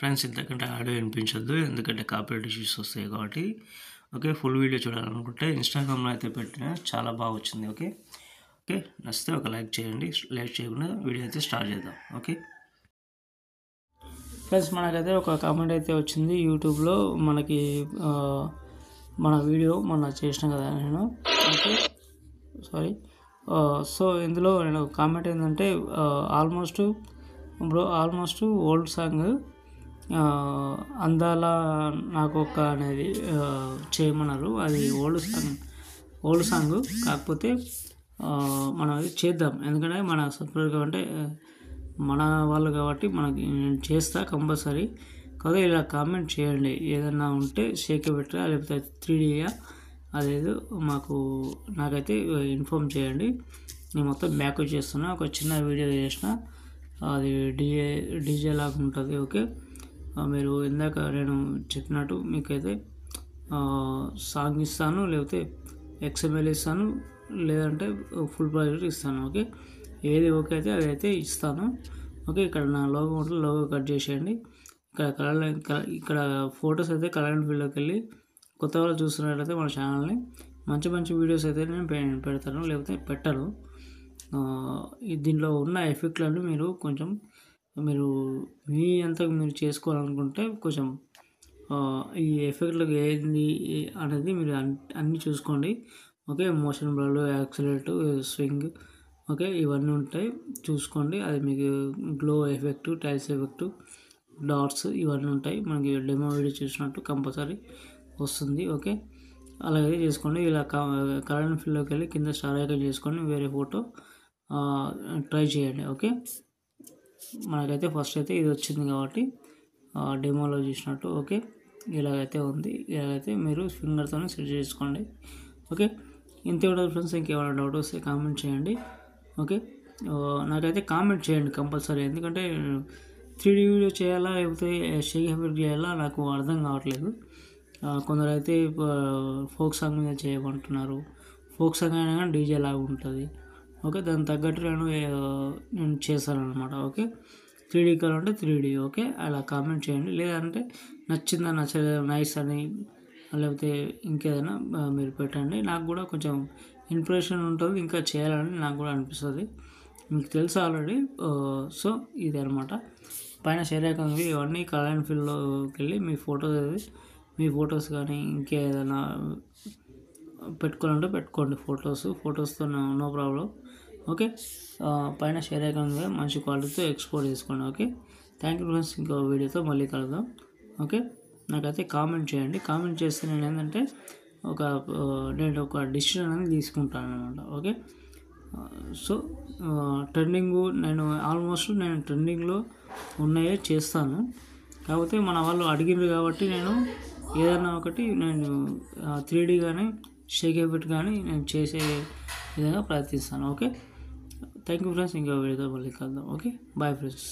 Friends ఇంతకంటే audio వినిపించొద్దు, ఎందుకంటే copyright issues వస్తాయి కాబట్టి. ఓకే, ఫుల్ వీడియో చూడాలనుకుంటే ఇన్స్టాగ్రామ్లో అయితే పెట్టిన చాలా బాగా వచ్చింది. ఓకే ఓకే నచ్చితే ఒక లైక్ చేయండి. లైక్ చేయకుండా వీడియో అయితే స్టార్ట్ చేద్దాం. ఓకే ఫ్రెండ్స్, మనకైతే ఒక కామెంట్ అయితే వచ్చింది యూట్యూబ్లో. మనకి మన వీడియో మొన్న చేసిన కదా నేను. Okay sorry. సో ఇందులో నేను కామెంట్ ఏంటంటే ఆల్మోస్ట్ ఓల్డ్ సాంగ్ అందాల నాకొక్క అనేది చేయమన్నారు. అది ఓల్డ్ సాంగ్ కాకపోతే మనం అది చేద్దాం, ఎందుకంటే మన సపరేట్ కాబట్టి మన వాళ్ళు కాబట్టి మనకి నేను చేస్తా కంపల్సరీ. కాకపోతే ఇలా కామెంట్ చేయండి, ఏదన్నా ఉంటే షేక్ పెట్టరా లేకపోతే 3Dయా అదేదో నాకైతే ఇన్ఫామ్ చేయండి. నేను మొత్తం బ్యాక్ చేస్తున్నా, ఒక చిన్న వీడియో చేసిన, అది డీజే లాగా ఉంటుంది. ఓకే, మీరు ఇందాక నేను చెప్పినట్టు మీకైతే సాంగ్ ఇస్తాను, లేకపోతే XML ఇస్తాను, లేదంటే ఫుల్ ప్రాజెక్ట్ ఇస్తాను. ఓకే, ఏది ఓకే అయితే అదైతే ఇస్తాను. ఓకే, ఇక్కడ నా లోగో ఉంటుంది, లోగో కట్ చేసేయండి. ఇక్కడ ఫొటోస్ అయితే కలర్ అండ్ ఫీల్డ్లోకి వెళ్ళి కొత్త వాళ్ళు చూస్తున్నట్లయితే మన ఛానల్ని మంచి వీడియోస్ అయితే నేను పెడతాను, లేకపోతే పెట్టను. దీంట్లో ఉన్న ఎఫెక్ట్లను మీరు మీ అంతకు మీరు చేసుకోవాలనుకుంటే కొంచెం ఈ ఎఫెక్ట్లకు ఏంది అనేది మీరు అన్నీ చూసుకోండి. Okay, motion blur, accelerate, swing, okay ఇవన్నీ ఉంటాయి చూసుకోండి. అది మీకు glow effect, tiles effect, dots ఇవన్నీ ఉంటాయి. మనకి డెమో వీడియో చూసినట్టు కంపల్సరీ వస్తుంది. ఓకే, అలాగే చేసుకోండి. ఇలా కలర్ అండ్ ఫీల్డ్లోకి వెళ్ళి కింద స్టార్ ఐకాన్ చేసుకొని వేరే ఫోటో ట్రై చేయండి. ఓకే, మనకైతే ఫస్ట్ అయితే ఇది వచ్చింది కాబట్టి డెమోలో చూసినట్టు. ఓకే, ఇలాగైతే ఉంది. ఇలాగైతే మీరు ఫింగర్తో సెట్ చేసుకోండి. ఓకే, ఇంతే ఉంటుంది ఫ్రెండ్స్. ఇంకేమైనా డౌట్ వస్తే కామెంట్ చేయండి. ఓకే, నాకైతే కామెంట్ చేయండి కంపల్సరీ, ఎందుకంటే 3D వీడియో చేయాలా లేకపోతే షేక్ ఎఫెక్ట్ చేయాలా నాకు అర్థం కావట్లేదు. కొందరు అయితే ఫోక్ సాంగ్ మీద చేయమంటున్నారు. ఫోక్ సాంగ్ అయినా కానీ డీజే లాగా ఉంటుంది. ఓకే, దానికి తగ్గట్టు నేను చేస్తాను అనమాట. ఓకే, 3D కావాలంటే 3D. ఓకే, అలా కామెంట్ చేయండి. లేదంటే నచ్చిందా నచ్చలేదా నైస్ అని లేకపోతే ఇంకేదైనా మీరు పెట్టండి. నాకు కూడా కొంచెం ఇన్స్పిరేషన్ ఉంటుంది, ఇంకా చేయాలని నాకు కూడా అనిపిస్తుంది. మీకు తెలుసు ఆల్రెడీ. సో ఇది అనమాట. పైన షేర్ ఐకాన్ ఇవన్నీ కలర్ అండ్ ఫీల్డ్లోకి వెళ్ళి మీ ఫొటోస్ కానీ ఇంకేదైనా పెట్టుకోవాలంటే పెట్టుకోండి. ఫొటోస్తో నో ప్రాబ్లం. ఓకే, పైన షేర్ ఐకాన్ మంచి క్వాలిటీతో ఎక్స్పోర్ట్ చేసుకోండి. Okay, thank you friends. ఇంకో వీడియోతో మళ్ళీ కలుద్దాం. ఓకే, నాకైతే కామెంట్ చేయండి. కామెంట్ చేస్తే నేను ఏంటంటే నేను ఒక డిసిషన్ అనేది తీసుకుంటాను అనమాట. ఓకే, సో నేను ట్రెండింగ్లో ఉన్నాయే చేస్తాను. కాకపోతే మన వాళ్ళు అడిగినారు కాబట్టి నేను ఏదైనా ఒకటి 3D కానీ షేక్ ఎఫెక్ట్ కానీ నేను చేసే విధంగా ప్రయత్నిస్తాను. Okay, thank you friends. ఇంకో వీడియోతో మళ్ళీ కలుద్దాం. Okay, bye friends.